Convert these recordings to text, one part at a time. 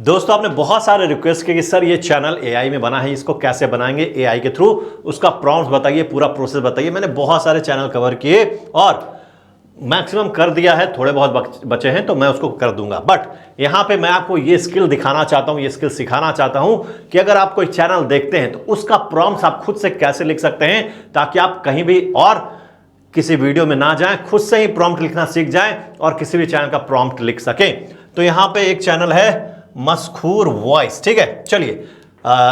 दोस्तों आपने बहुत सारे रिक्वेस्ट किए कि सर ये चैनल एआई में बना है, इसको कैसे बनाएंगे एआई के थ्रू, उसका प्रॉम्प्ट बताइए, पूरा प्रोसेस बताइए। मैंने बहुत सारे चैनल कवर किए और मैक्सिमम कर दिया है, थोड़े बहुत बचे हैं तो मैं उसको कर दूंगा। बट यहां पे मैं आपको ये स्किल दिखाना चाहता हूं, ये स्किल सिखाना चाहता हूं कि अगर आप कोई चैनल देखते हैं तो उसका प्रॉम्प्ट आप खुद से कैसे लिख सकते हैं ताकि आप कहीं भी और किसी वीडियो में ना जाएं, खुद से ही प्रॉम्प्ट लिखना सीख जाएं और किसी भी चैनल का प्रॉम्प्ट लिख सकें। तो यहां पे एक चैनल है मस्कूर वॉइस, ठीक है, चलिए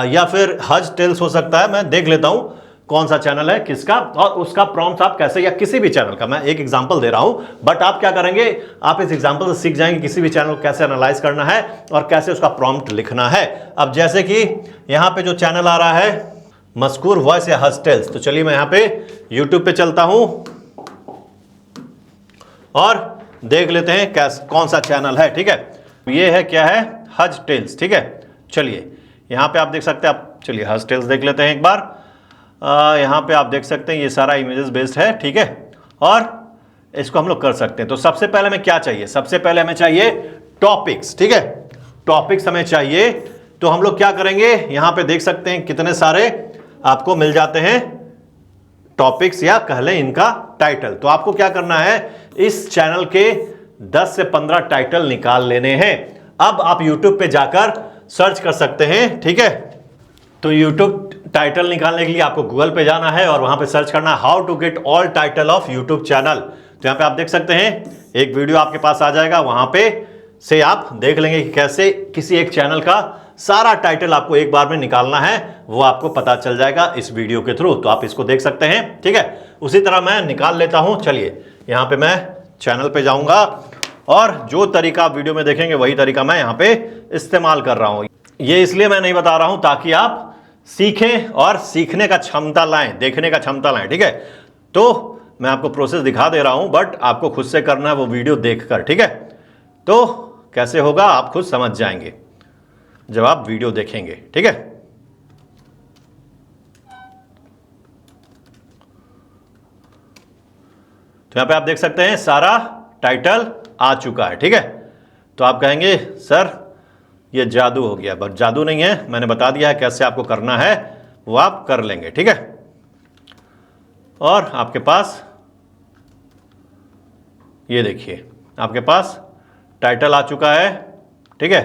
या फिर हज टेल्स हो सकता है, मैं देख लेता हूं कौन सा चैनल है किसका और उसका प्रॉम्प्ट आप कैसे, या किसी भी चैनल का, मैं एक एग्जांपल दे रहा हूं। बट आप क्या करेंगे, आप इस एग्जांपल से सीख जाएंगे किसी भी चैनल को कैसे एनालाइज करना है और कैसे उसका प्रॉम्प्ट लिखना है। अब जैसे कि यहां पे जो चैनल आ रहा है मस्कूर वॉइस या हज टेल्स, तो चलिए मैं यहां पे यूट्यूब पे चलता हूं और देख लेते हैं कौन सा चैनल है। ठीक है, ये है, क्या है, हज टेल्स। ठीक है, चलिए यहां पे आप देख सकते हैं, आप चलिए हज टेल्स देख लेते हैं एक बार। यहां पे आप देख सकते हैं ये सारा इमेजेस बेस्ड है, ठीक है, और इसको हम लोग कर सकते हैं। तो सबसे पहले हमें क्या चाहिए, सबसे पहले हमें चाहिए टॉपिक्स। ठीक है, टॉपिक्स हमें चाहिए, तो हम लोग क्या करेंगे, यहां पे देख सकते हैं कितने सारे आपको मिल जाते हैं टॉपिक्स, या कह लें इनका टाइटल। तो आपको क्या करना है, इस चैनल के 10 से 15 टाइटल निकाल लेने हैं। अब आप YouTube पे जाकर सर्च कर सकते हैं, ठीक है। तो YouTube टाइटल निकालने के लिए आपको गूगल पे जाना है और वहां पे सर्च करना है how to get all title of YouTube channel. तो यहां पे आप देख सकते हैं एक वीडियो आपके पास आ जाएगा, वहां पे से आप देख लेंगे कि कैसे किसी एक चैनल का सारा टाइटल आपको एक बार में निकालना है, वो आपको पता चल जाएगा इस वीडियो के थ्रू। तो आप इसको देख सकते हैं, ठीक है। उसी तरह मैं निकाल लेता हूं, चलिए यहां पे मैं चैनल पे जाऊंगा और जो तरीका आप वीडियो में देखेंगे वही तरीका मैं यहां पे इस्तेमाल कर रहा हूं। ये इसलिए मैं नहीं बता रहा हूं ताकि आप सीखें और सीखने का क्षमता लाएं, देखने का क्षमता लाएं, ठीक है। तो मैं आपको प्रोसेस दिखा दे रहा हूं, बट आपको खुद से करना है वो वीडियो देखकर, ठीक है। तो कैसे होगा आप खुद समझ जाएंगे जब आप वीडियो देखेंगे, ठीक है। तो यहां पे आप देख सकते हैं सारा टाइटल आ चुका है, ठीक है। तो आप कहेंगे सर ये जादू हो गया, बट जादू नहीं है, मैंने बता दिया है कैसे आपको करना है, वो आप कर लेंगे, ठीक है। और आपके पास ये देखिए, आपके पास टाइटल आ चुका है, ठीक है।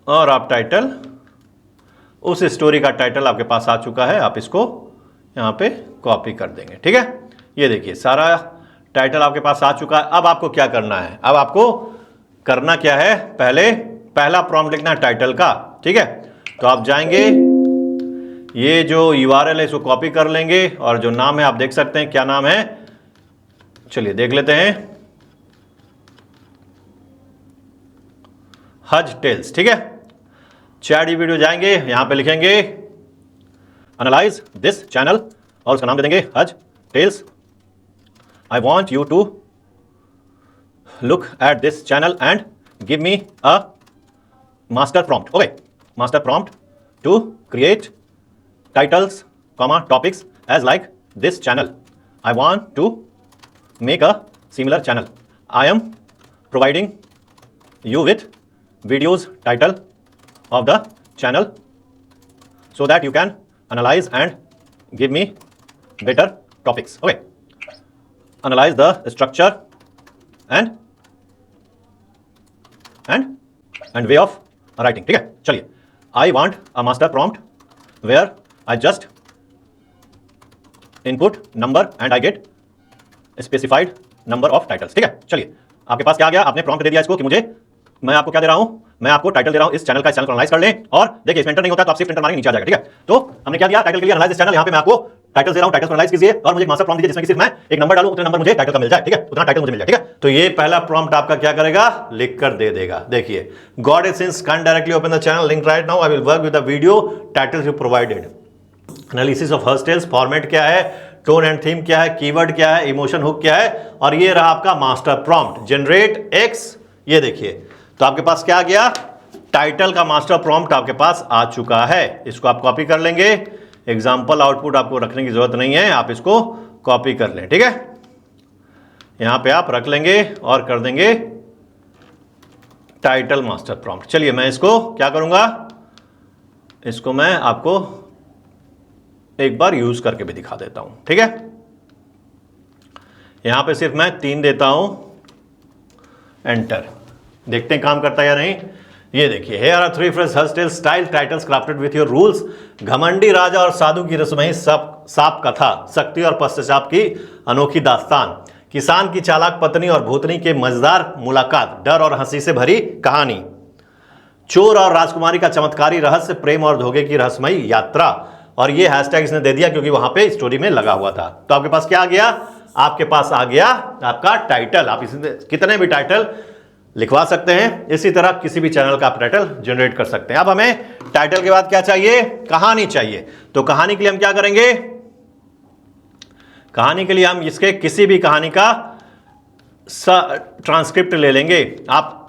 और आप टाइटल, उस स्टोरी का टाइटल आपके पास आ चुका है, आप इसको यहां पे कॉपी कर देंगे, ठीक है। ये देखिए सारा टाइटल आपके पास आ चुका है। अब आपको क्या करना है, अब आपको करना क्या है, पहला प्रॉम्प्ट लिखना है टाइटल का, ठीक है। तो आप जाएंगे, ये जो URL है इसको कॉपी कर लेंगे और जो नाम है आप देख सकते हैं, क्या नाम है, चलिए देख लेते हैं, हज टेल्स, ठीक है। चैट वीडियो जाएंगे, यहां पे लिखेंगे एनालाइज दिस चैनल और उसका नाम दे देंगे हज tales. I want you to look at this channel and give me a master prompt. Okay, master prompt to create titles, topics as like this channel. I want to make a similar channel. I am providing you with videos title of the channel so that you can analyze and give me better topics. Okay. Analyze the structure and way of writing, ठीक है। चलिए, I want a master prompt where I just input number and I get specified number of titles, ठीक है। चलिए, आपके पास क्या आ गया, आपने प्रॉम्प्ट दे दिया इसको कि मुझे, मैं आपको क्या दे रहा हूं, मैं आपको टाइटल दे रहा हूं इस चैनल का, इस चैनल को एनालाइज कर लें। और देखिए इसमें एंटर नहीं होता तो आप सिर्फ एंटर मारेंगे, नीचे आ जाएगा, ठीक है। तो हमने क्या दिया, टाइटल के लिए एनालाइज दिस चैनल, यहां पे मैं आपको टाइटल दे रहा हूं, टाइटल को एनालाइज कीजिए और मुझे मास्टर प्रॉम्प्ट दीजिए जिसमें कि सिर्फ मैं एक नंबर डालूं, उतना नंबर मुझे टाइटल का मिल जाए, ठीक है, उतना टाइटल मुझे मिल जाए, ठीक है। तो ये पहला प्रॉम्प्ट आपका क्या करेगा, लिख कर दे देगा। देखिए, God is since can directly open the channel link right now, I will work with the video titles you provided. Analysis of हज टेल्स, फॉर्मेट क्या है, टोन एंड थीम क्या है, कीवर्ड क्या है, इमोशन हुक क्या है, और ये रहा आपका मास्टर प्रॉम्प्ट जनरेट एक्स। ये देखिए, तो आपके पास क्या आ गया, टाइटल का मास्टर प्रॉम्प्ट आपके पास आ चुका है। इसको आप कॉपी कर लेंगे, एग्जाम्पल आउटपुट आपको रखने की जरूरत नहीं है, आप इसको कॉपी कर लें, ठीक है। यहाँ पे आप रख लेंगे और कर देंगे टाइटल मास्टर प्रॉम्प्ट। चलिए मैं इसको क्या करूँगा, इसको मैं आपको एक बार यूज करके भी दिखा देता हूँ, ठीक है। यहाँ पे सिर्फ मैं 3 देता हूँ, एंटर। देखते हैं काम करता है या नहीं। ये देखिए, here are 3 fresh hustle style titles crafted with your rules। घमंडी राजा और साधु की रसमई साप कथा, शक्ति और पश्चाताप की अनोखी दास्तान, किसान की चालाक पत्नी और भूतनी के मजेदार मुलाकात, डर और हंसी से भरी कहानी, चोर और राजकुमारी का चमत्कारी रहस्य, प्रेम और धोखे की रहस्यमयी यात्रा। और ये हैशटैग इसने दे दिया क्योंकि वहां पे स्टोरी में लगा हुआ था। तो आपके पास क्या आ गया, आपके पास आ गया आपका टाइटल। आप इसमें कितने भी टाइटल लिखवा सकते हैं, इसी तरह किसी भी चैनल का आप टाइटल जनरेट कर सकते हैं। अब हमें टाइटल के बाद क्या चाहिए, कहानी चाहिए। तो कहानी के लिए हम क्या करेंगे, कहानी के लिए हम इसके किसी भी कहानी का ट्रांसक्रिप्ट ले लेंगे।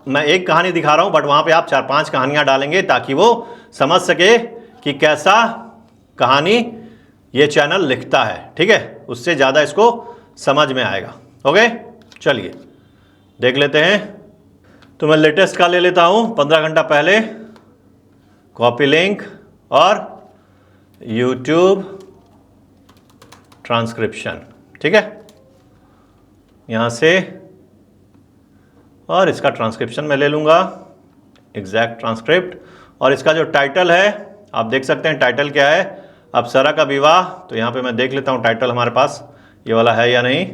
मैं एक कहानी दिखा रहा हूं, बट वहां पे आप 4-5 कहानियां डालेंगे ताकि वो समझ सके कि कैसा कहानी ये चैनल लिखता है, ठीक है। उससे ज्यादा इसको समझ में आएगा। ओके, चलिए देख लेते हैं। तो मैं लेटेस्ट का ले लेता हूं, 15 घंटा पहले, कॉपी लिंक और यूट्यूब ट्रांसक्रिप्शन, ठीक है, यहां से। और इसका ट्रांसक्रिप्शन मैं ले लूंगा, एग्जैक्ट ट्रांसक्रिप्ट। और इसका जो टाइटल है आप देख सकते हैं, टाइटल क्या है, अप्सरा का विवाह। तो यहाँ पे मैं देख लेता हूँ टाइटल हमारे पास ये वाला है या नहीं।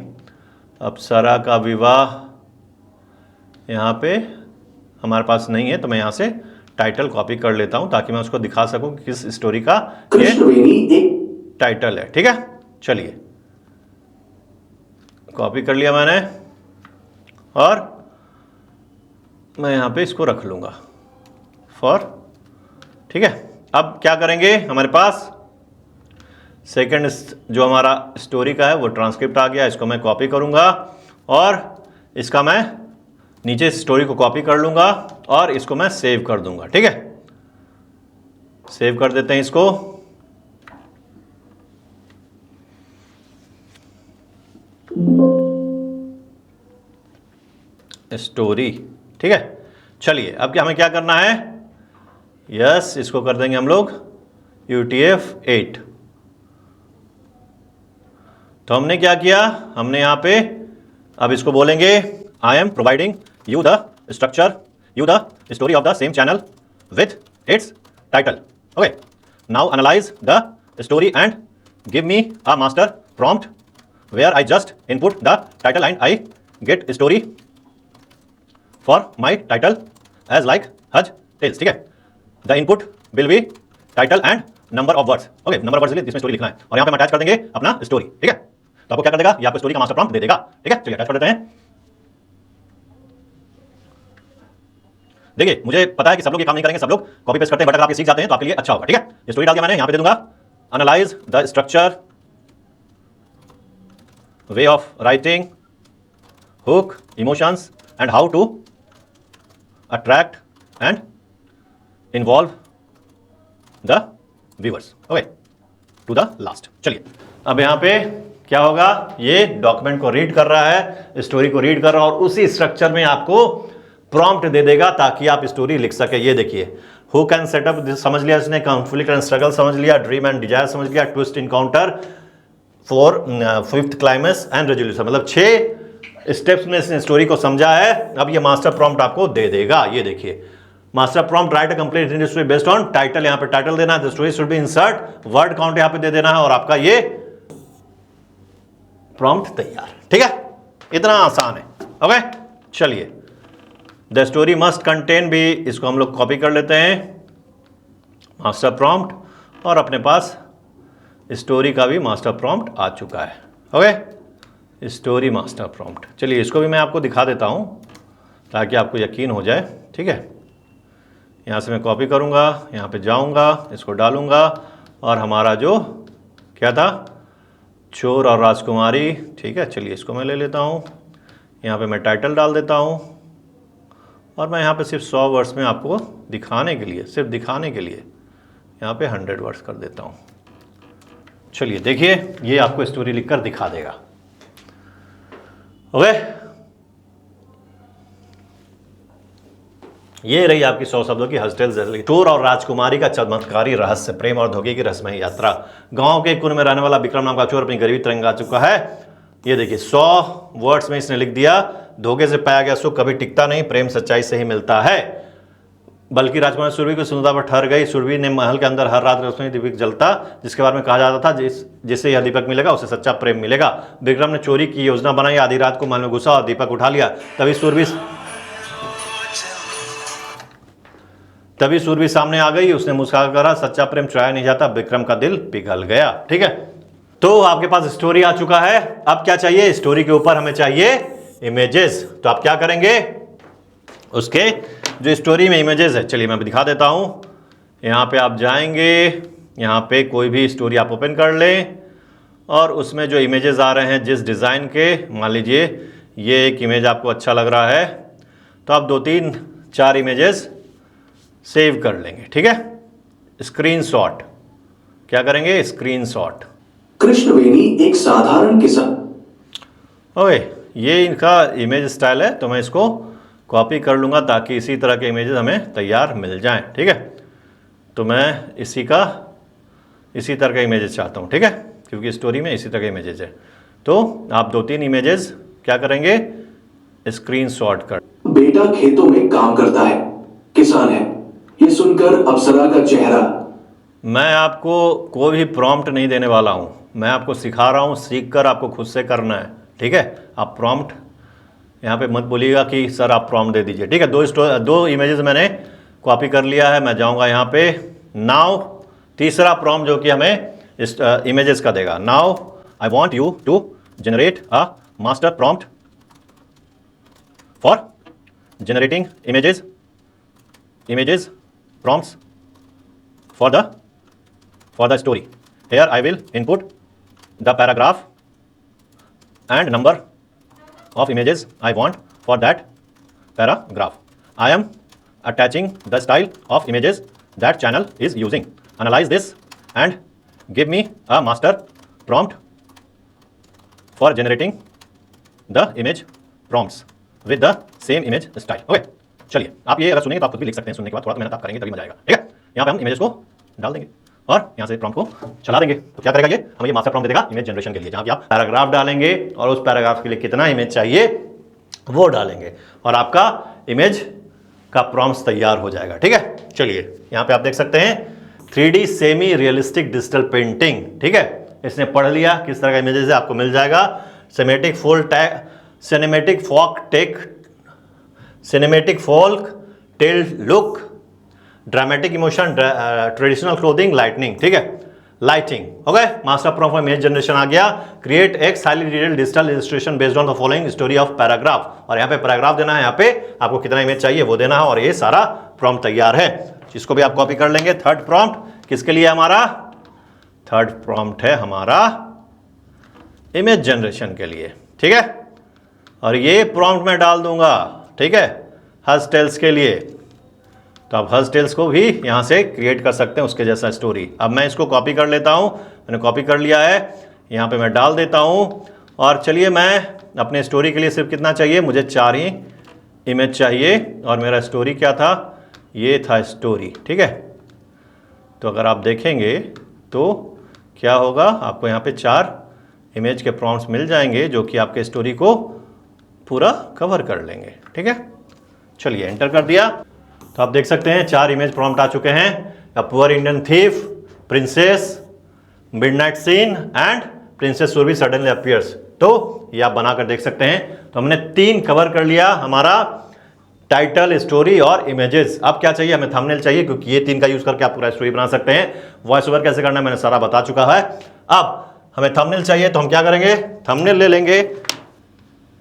अप्सरा का विवाह यहाँ पे हमारे पास नहीं है, तो मैं यहाँ से टाइटल कॉपी कर लेता हूँ ताकि मैं उसको दिखा सकूँ कि किस स्टोरी का ये टाइटल है, ठीक है। चलिए कॉपी कर लिया मैंने और मैं यहाँ पे इसको रख लूँगा फॉर, ठीक है। अब क्या करेंगे, हमारे पास सेकंड जो हमारा स्टोरी का है वो ट्रांसक्रिप्ट आ गया। इसको मैं कॉपी करूँगा और इसका मैं नीचे स्टोरी को कॉपी कर लूँगा और इसको मैं सेव कर दूँगा, ठीक है। सेव कर देते हैं इसको। स्टोरी, ठीक है। चलिए अब हमें क्या करना है, यस, इसको कर देंगे हम लोग UTF-8। तो हमने क्या किया, हमने यहां पे अब इसको बोलेंगे I am providing you the structure, you the story of the same channel with its title. Okay, now analyse the story and give me a master prompt where I just input the title and I get story for my title as like Haj Tales, ठीक है। The input will be title and number of words, okay, number of words जिसमें story लिखना है। और यहाँ पे हम attach कर देंगे अपना स्टोरी, ठीक है। तो आपको क्या कर देगा, ये आपको स्टोरी का मास्टर प्रॉम्प्ट दे देगा, ठीक है। चलिए अटैच कर देते हैं। देखिए मुझे पता है कि सब लोग ये काम नहीं करेंगे, सब लोग कॉपी पेस्ट करते हैं, बट अगर आप ये सीख जाते हैं तो आपके लिए अच्छा होगा, ठीक है। ये स्टोरी डाल दिया मैंने, यहाँ पे दे दूंगा analyse the structure, way of writing, hook, emotions and how to attract and involve the viewers, okay, to the last। चलिए अब यहाँ पे क्या होगा, ये डॉक्यूमेंट को रीड कर रहा है, स्टोरी को रीड कर रहा है और उसी स्ट्रक्चर में आपको प्रॉम्प्ट दे देगा ताकि आप स्टोरी लिख सके। ये देखिए, हु कैन सेटअप समझ लिया इसने, कॉन्फ्लिक्ट एंड स्ट्रगल समझ लिया, ड्रीम एंड डिजायर समझ लिया, twist encounter, 5th climax and resolution, मतलब 6 स्टेप्स में इसने स्टोरी को समझा है। अब ये मास्टर प्रॉम्प्ट आपको दे देगा। ये देखिए, master prompt right a complete story based on title, यहाँ पे टाइटल देना है, the story should be insert, word count यहाँ पे दे देना है और आपका ये प्रॉम्प्ट तैयार, ठीक है। इतना आसान है, ओके। चलिए द स्टोरी मस्ट कंटेन भी, इसको हम लोग कॉपी कर लेते हैं, मास्टर प्रॉम्प्ट, और अपने पास स्टोरी का भी मास्टर प्रॉम्प्ट आ चुका है, ओके, स्टोरी मास्टर प्रॉम्प्ट। चलिए इसको भी मैं आपको दिखा देता हूँ ताकि आपको यकीन हो जाए, ठीक है। यहाँ से मैं कॉपी करूँगा, यहाँ पे जाऊँगा, इसको डालूँगा और हमारा जो क्या था, चोर और राजकुमारी, ठीक है। चलिए इसको मैं ले लेता हूँ, यहाँ पे मैं टाइटल डाल देता हूँ और मैं यहाँ पे सिर्फ 100 वर्ड्स में आपको दिखाने के लिए, सिर्फ दिखाने के लिए यहाँ पे 100 वर्ड्स कर देता हूँ। चलिए देखिए, ये आपको स्टोरी लिखकर दिखा देगा, ओके। ये रही आपकी 100 शब्दों की हॉस्टेल जैसे चोर और राजकुमारी का चमत्कारी रहस्य, प्रेम और धोखे की रहस्यमयी यात्रा। गांव के कुन में रहने वाला विक्रम नाम का चोर अपनी गरीबी तरंगा चुका है। ये देखिए 100 वर्ड्स में इसने लिख दिया। धोखे से पाया गया सुख कभी टिकता नहीं, प्रेम सच्चाई से ही मिलता है। बल्कि राजकुमारी सुरभि की सुंदरता पर ठहर गई। सुरभि ने महल के अंदर हर रात रोशनी दीपक जलता, जिसके बारे में कहा जाता था जिससे यह दीपक मिलेगा उसे सच्चा प्रेम मिलेगा। विक्रम ने चोरी की योजना बनाई, आधी रात को महल में घुसा और दीपक उठा लिया। तभी सुरभि सामने आ गई। उसने मुस्कुरा कहा, सच्चा प्रेम चुराया नहीं जाता। विक्रम का दिल पिघल गया। ठीक है, तो आपके पास स्टोरी आ चुका है। अब क्या चाहिए? स्टोरी के ऊपर हमें चाहिए इमेजेस। तो आप क्या करेंगे? उसके जो स्टोरी में इमेजेस है, चलिए मैं दिखा देता हूं। यहां पे आप जाएंगे, यहां पे कोई भी स्टोरी आप ओपन कर लें और उसमें जो इमेजेस आ रहे हैं जिस डिज़ाइन के, मान लीजिए ये एक इमेज आपको अच्छा लग रहा है, तो आप 2 3 4 इमेजेस सेव कर लेंगे। ठीक है, स्क्रीनशॉट। क्या करेंगे? स्क्रीनशॉट। कृष्णवेणी एक साधारण किसान। ओए, ये इनका इमेज स्टाइल है, तो मैं इसको कॉपी कर लूँगा ताकि इसी तरह के इमेजेस हमें तैयार मिल जाएं। ठीक है, तो मैं इसी तरह का इमेजेस चाहता हूँ। ठीक है, क्योंकि स्टोरी में इसी तरह के इमेजेस है। तो आप 2 3 इमेजेस क्या करेंगे? स्क्रीनशॉट कर। बेटा खेतों में काम करता है, किसान है। ये सुनकर अप्सरा का चेहरा। मैं आपको कोई भी प्रॉम्प्ट नहीं देने वाला हूँ, मैं आपको सिखा रहा हूँ, सीख कर आपको खुद से करना है। ठीक है, आप प्रॉम्प्ट यहाँ पे मत बोलिएगा कि सर आप प्रॉम्प्ट दे दीजिए। ठीक है, 2 इमेजेस मैंने कॉपी कर लिया है। मैं जाऊँगा यहाँ पे नाउ, तीसरा प्रॉम्प्ट जो कि हमें इस इमेजेस का देगा। Now I want you to generate a master prompt for generating images prompts for the story. Here I will input the paragraph and number of images I want for that paragraph. I am attaching the style of images that channel is using. Analyze this and give me a master prompt for generating the image prompts with the same image style. Okay, चलिए आप ये अगर सुनेंगे तो आप खुद भी लिख सकते हैं। सुनने के बाद थोड़ा तो मेहनत आप करेंगे तभी मजा आएगा। ठीक है, यहाँ पे हम इमेजेस को डाल देंगे और यहाँ से प्रॉम्प्ट को चला देंगे। तो क्या करेगा ये? हमें ये मास्टर प्रॉम्प्ट दे देगा इमेज जनरेशन के लिए, जहाँ पे आप पैराग्राफ डालेंगे और उस पैराग्राफ के लिए कितना इमेज चाहिए वो डालेंगे और आपका इमेज का प्रॉम्प्ट तैयार हो जाएगा। ठीक है, चलिए यहाँ पे आप देख सकते हैं 3D semi realistic digital painting. ठीक है, इसने पढ़ लिया किस तरह का इमेजेस है, आपको मिल जाएगा। Cinematic folk tale look, dramatic emotion, traditional clothing, lightning. ठीक है, lighting. Okay, master prompt for image generation आ गया। क्रिएट एक highly detailed digital illustration based on the following story of paragraph. और यहाँ पे पैराग्राफ देना है, यहाँ पे आपको कितना इमेज चाहिए वो देना है और ये सारा प्रॉम्प्ट तैयार है। इसको भी आप कॉपी कर लेंगे। थर्ड प्रॉम्प्ट किसके लिए? हमारा थर्ड प्रॉम्प्ट है हमारा इमेज जनरेशन के लिए। ठीक है, और ये प्रॉम्प्ट मैं डाल दूंगा। ठीक है, हॉस्टेल्स के लिए। तो आप हॉस्टेल्स को भी यहाँ से क्रिएट कर सकते हैं उसके जैसा स्टोरी। अब मैं इसको कॉपी कर लेता हूँ, मैंने कॉपी कर लिया है, यहाँ पे मैं डाल देता हूँ। और चलिए मैं अपने स्टोरी के लिए सिर्फ कितना चाहिए? मुझे 4 ही इमेज चाहिए और मेरा स्टोरी क्या था? ये था स्टोरी। ठीक है, तो अगर आप देखेंगे तो क्या होगा, आपको यहाँ पे 4 इमेज के प्रॉम्प्ट्स मिल जाएंगे जो कि आपके स्टोरी को पूरा कवर कर लेंगे। ठीक है, चलिए एंटर कर दिया तो आप देख सकते हैं 4 इमेज प्रॉम्प्ट आ चुके हैं। A poor Indian thief, princess, midnight scene and princess Surabhi suddenly appears. तो ये आप बनाकर देख सकते हैं। तो हमने 3 कवर कर लिया, हमारा टाइटल, स्टोरी और इमेजेस। अब क्या चाहिए? हमें थंबनेल चाहिए, क्योंकि ये 3 का यूज करके आप पूरा स्टोरी बना सकते हैं। वॉइस ओवर कैसे करना है मैंने सारा बता चुका है। अब हमें थंबनेल चाहिए तो हम क्या करेंगे? थंबनेल ले लेंगे।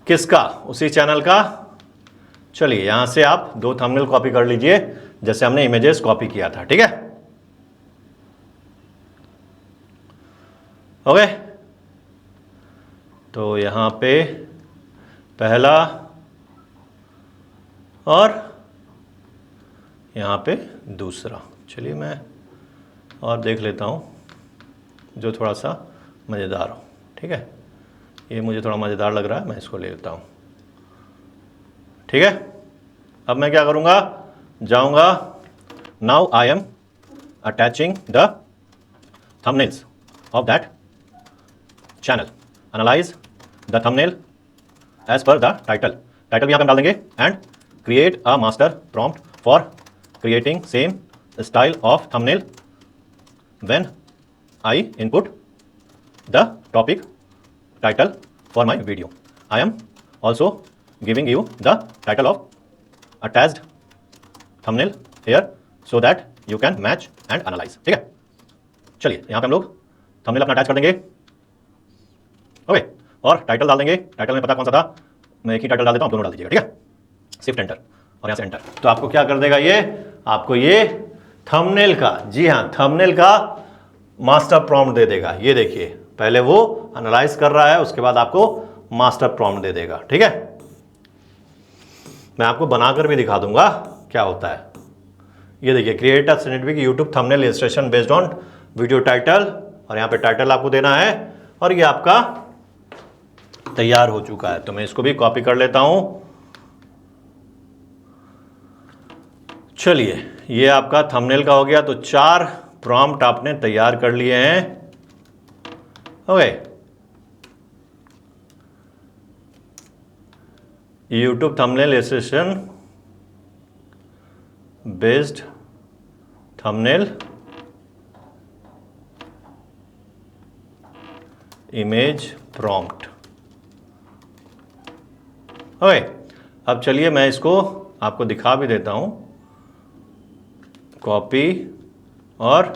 किसका? उसी चैनल का। चलिए यहां से आप 2 थंबनेल कॉपी कर लीजिए जैसे हमने इमेजेस कॉपी किया था। ठीक है, ओके। तो यहां पे पहला और यहाँ पे दूसरा। चलिए मैं और देख लेता हूँ जो थोड़ा सा मज़ेदार हो। ठीक है, ये मुझे थोड़ा मज़ेदार लग रहा है, मैं इसको ले लेता हूँ। ठीक है, अब मैं क्या करूँगा? जाऊंगा, now I am attaching the thumbnails of that channel, analyse the thumbnail as per the title, title भी यहाँ पे हम डाल देंगे, and create a master prompt for creating same style of thumbnail when I input the topic title for my video. I am also giving you the title of attached thumbnail here so that you can match and analyse. ठीक है, चलिए यहाँ पे हम लोग thumbnail अपना attach कर देंगे। ओके, और टाइटल डाल देंगे। टाइटल में पता कौन सा था, मैं एक ही टाइटल डाल देता हूँ, दोनों डाल दीजिएगा। ठीक है, शिफ्ट एंटर और यहाँ से एंटर। तो आपको क्या कर देगा ये, आपको ये थंबनेल का, जी हाँ, थंबनेल का मास्टर प्रॉम्प्ट दे देगा। ये देखिए, पहले वो एनालाइज कर रहा है, उसके बाद आपको मास्टर प्रॉम्प्ट दे देगा। ठीक है, मैं आपको बनाकर भी दिखा दूंगा क्या होता है। ये देखिए, create a cinematic YouTube thumbnail illustration based on video title, और यहाँ पे टाइटल आपको देना है, और ये आपका तैयार हो चुका है। तो मैं इसको भी कॉपी कर लेता हूं। चलिए, ये आपका थंबनेल का हो गया। तो 4 प्रॉम्प्ट आपने तैयार कर लिए हैं। Okay, YouTube thumbnail illustration based thumbnail image prompt. Okay, अब चलिए मैं इसको आपको दिखा भी देता हूं। कॉपी, और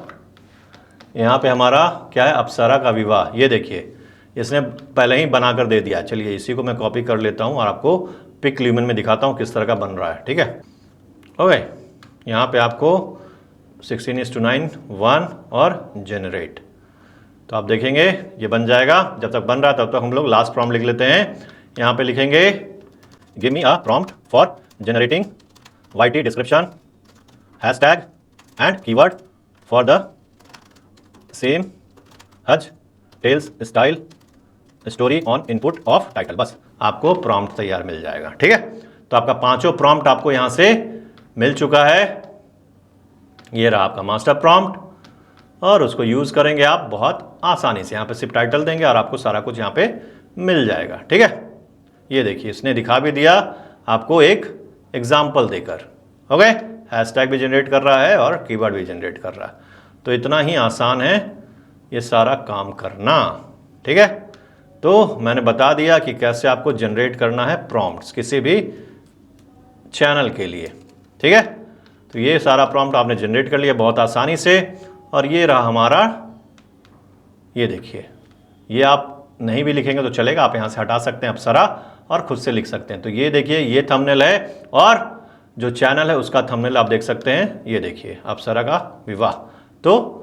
यहाँ पे हमारा क्या है, अप्सरा का विवाह। ये देखिए, इसने पहले ही बनाकर दे दिया। चलिए इसी को मैं कॉपी कर लेता हूँ और आपको पिक ल्यूमन में दिखाता हूँ किस तरह का बन रहा है। ठीक है, ओके, यहाँ पे आपको 16:9 1 और जनरेट। तो आप देखेंगे ये बन जाएगा। जब तक बन रहा है तब तक हम लोग लास्ट प्रॉम्प्ट लिख लेते हैं। यहाँ पे लिखेंगे, give me a prompt for generating YT description hashtag and keyword for the same हज tales style story on input of title. बस आपको प्रॉम्प्ट तैयार मिल जाएगा। ठीक है, तो आपका 5 प्रॉम्प्ट आपको यहां से मिल चुका है। ये रहा आपका मास्टर प्रॉम्प्ट, और उसको यूज करेंगे आप बहुत आसानी से। यहाँ पे सिर्फ टाइटल देंगे और आपको सारा कुछ यहाँ पे मिल जाएगा। ठीक है, ये देखिए, इसने दिखा भी दिया आपको एक एग्जाम्पल देकर। ओके, हैशटैग भी जनरेट कर रहा है और कीवर्ड भी जनरेट कर रहा है। तो इतना ही आसान है ये सारा काम करना। ठीक है, तो मैंने बता दिया कि कैसे आपको जनरेट करना है प्रॉम्प्ट्स किसी भी चैनल के लिए। ठीक है, तो ये सारा प्रॉम्प्ट आपने जनरेट कर लिया बहुत आसानी से। और ये रहा हमारा, ये देखिए, ये आप नहीं भी लिखेंगे तो चलेगा, आप यहाँ से हटा सकते हैं अप्सरा और खुद से लिख सकते हैं। तो ये देखिए, ये थंबनेल है, और जो चैनल है उसका थंबनेल आप देख सकते हैं। ये देखिए, अप्सरा का विवाह। तो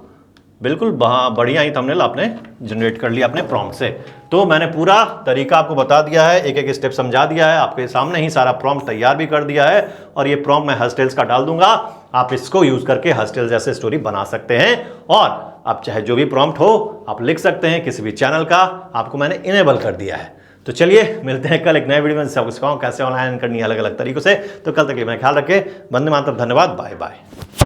बिल्कुल बढ़िया ही थंबनेल आपने जनरेट कर लिया अपने प्रॉम्प्ट से। तो मैंने पूरा तरीका आपको बता दिया है, एक एक स्टेप समझा दिया है, आपके सामने ही सारा प्रॉम्प्ट तैयार भी कर दिया है। और ये प्रॉम्प्ट मैं हज टेल्स का डाल दूंगा, आप इसको यूज करके हज टेल्स जैसे स्टोरी बना सकते हैं। और आप चाहे जो भी प्रॉम्प्ट हो आप लिख सकते हैं किसी भी चैनल का, आपको मैंने इनेबल कर दिया है। तो चलिए मिलते हैं कल एक नए वीडियो में, सबको सिखाऊं कैसे ऑनलाइन करनी है अलग अलग तरीकों से। तो कल तक मैं ख्याल रखें। वंदे मातरम, धन्यवाद, बाय बाय।